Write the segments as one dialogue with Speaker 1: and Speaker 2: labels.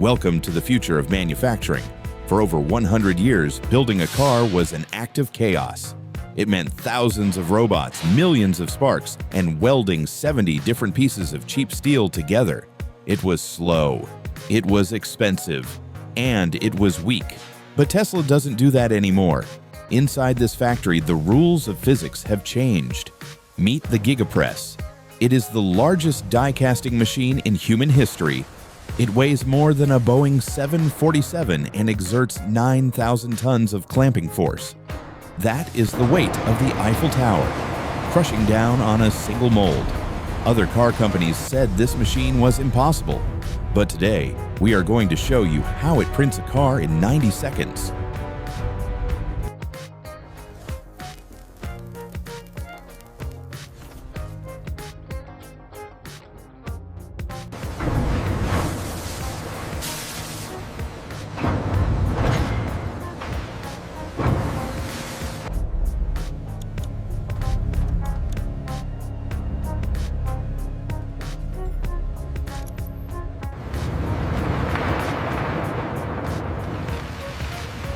Speaker 1: Welcome to the future of manufacturing. For over 100 years, building a car was an act of chaos. It meant thousands of robots, millions of sparks, and welding 70 different pieces of cheap steel together. It was slow, it was expensive, and it was weak. But Tesla doesn't do that anymore. Inside this factory, the rules of physics have changed. Meet the Giga press. It is the largest die casting machine in human history. It weighs more than a Boeing 747 and exerts 9,000 tons of clamping force. That is the weight of the Eiffel Tower, crushing down on a single mold. Other car companies said this machine was impossible. But today, we are going to show you how it prints a car in 90 seconds.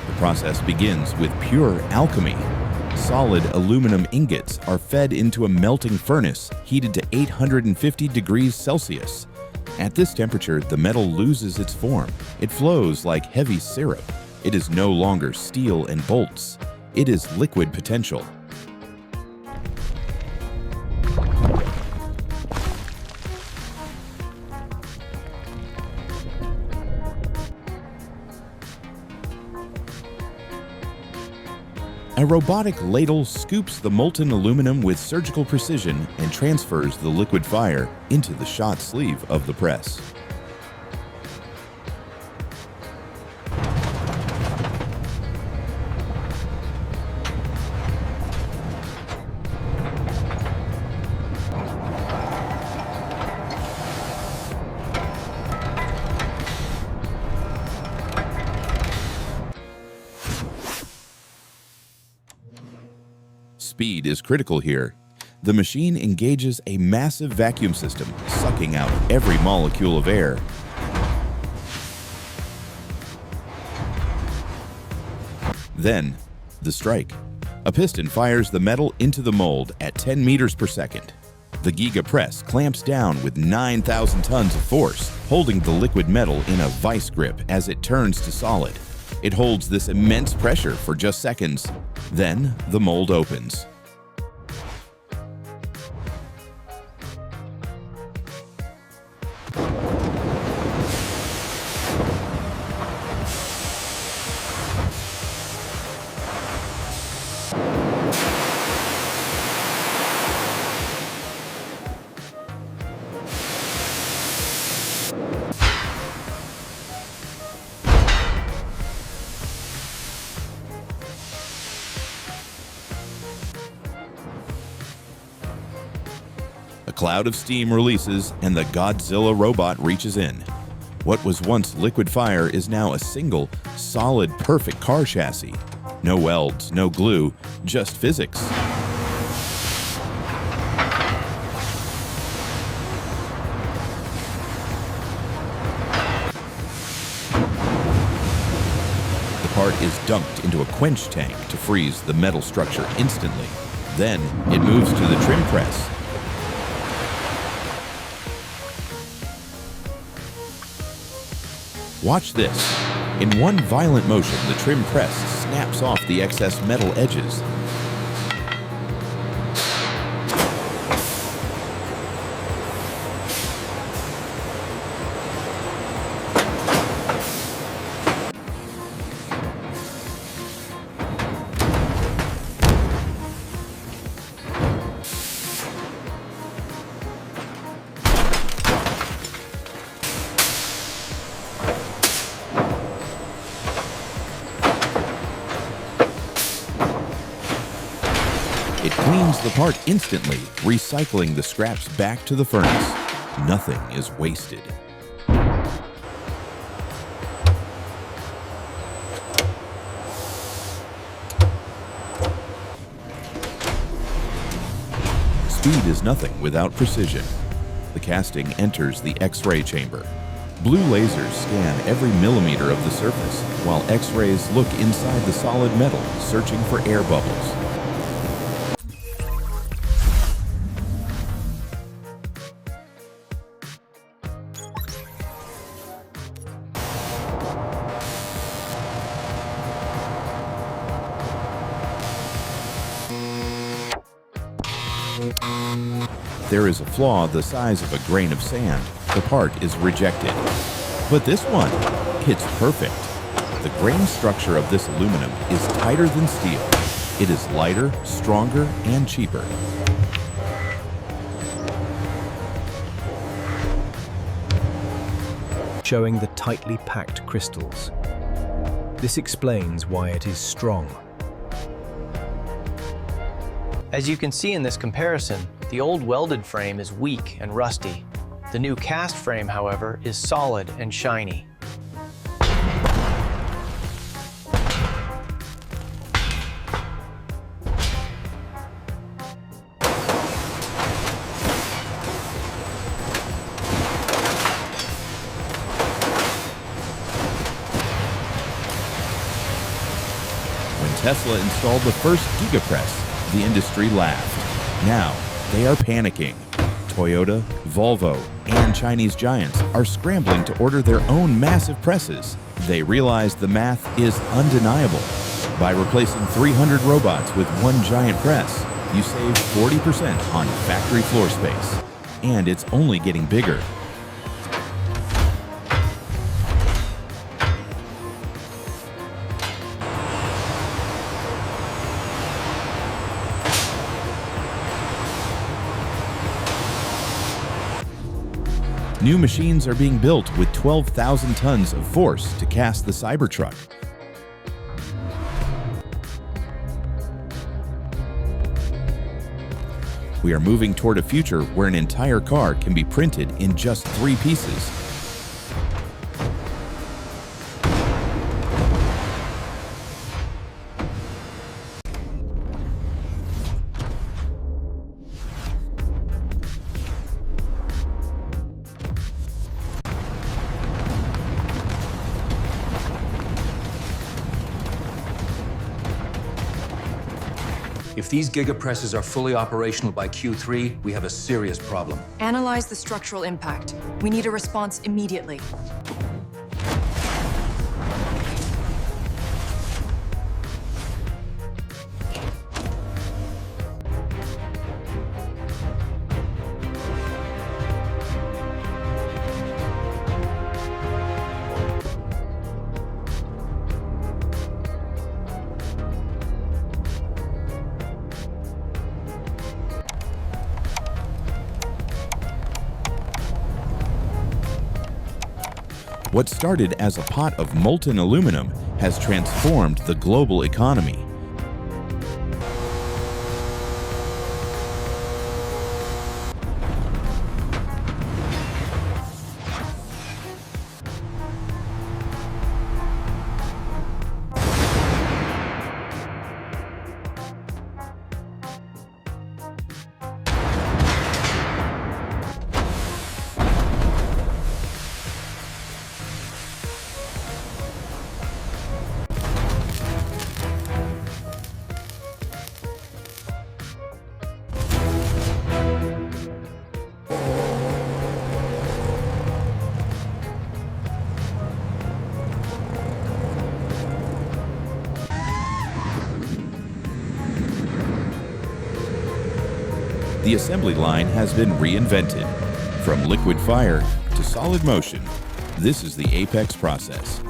Speaker 1: The process begins with pure alchemy. Solid aluminum ingots are fed into a melting furnace heated to 850 degrees Celsius. At this temperature, the metal loses its form. It flows like heavy syrup. It is no longer steel and bolts. It is liquid potential. A robotic ladle scoops the molten aluminum with surgical precision and transfers the liquid fire into the shot sleeve of the press. Speed is critical here. The machine engages a massive vacuum system, sucking out every molecule of air. Then, the strike. A piston fires the metal into the mold at 10 meters per second. The Giga press clamps down with 9,000 tons of force, holding the liquid metal in a vice grip as it turns to solid. It holds this immense pressure for just seconds. Then, the mold opens. A cloud of steam releases and the Godzilla robot reaches in. What was once liquid fire is now a single, solid, perfect car chassis. No welds, no glue, just physics. The part is dumped into a quench tank to freeze the metal structure instantly. Then it moves to the trim press. Watch this. In one violent motion, the trim press snaps off the excess metal edges. It cleans the part instantly, recycling the scraps back to the furnace. Nothing is wasted. Speed is nothing without precision. The casting enters the X-ray chamber. Blue lasers scan every millimeter of the surface, while X-rays look inside the solid metal, searching for air bubbles. There is a flaw the size of a grain of sand. The part is rejected. But this one, it's perfect. The grain structure of this aluminum is tighter than steel. It is lighter, stronger, and cheaper.
Speaker 2: Showing the tightly packed crystals. This explains why it is strong.
Speaker 3: As you can see in this comparison, the old welded frame is weak and rusty. The new cast frame, however, is solid and shiny.
Speaker 1: When Tesla installed the first Giga press, the industry laughed. Now, they are panicking. Toyota, Volvo, and Chinese giants are scrambling to order their own massive presses. They realize the math is undeniable. By replacing 300 robots with one giant press, you save 40% on factory floor space. And it's only getting bigger. New machines are being built with 12,000 tons of force to cast the Cybertruck. We are moving toward a future where an entire car can be printed in just 3 pieces.
Speaker 4: If these Giga presses are fully operational by Q3, we have a serious problem.
Speaker 5: Analyze the structural impact. We need a response immediately.
Speaker 1: What started as a pot of molten aluminum has transformed the global economy. The assembly line has been reinvented. From liquid fire to solid motion, this is the Apex process.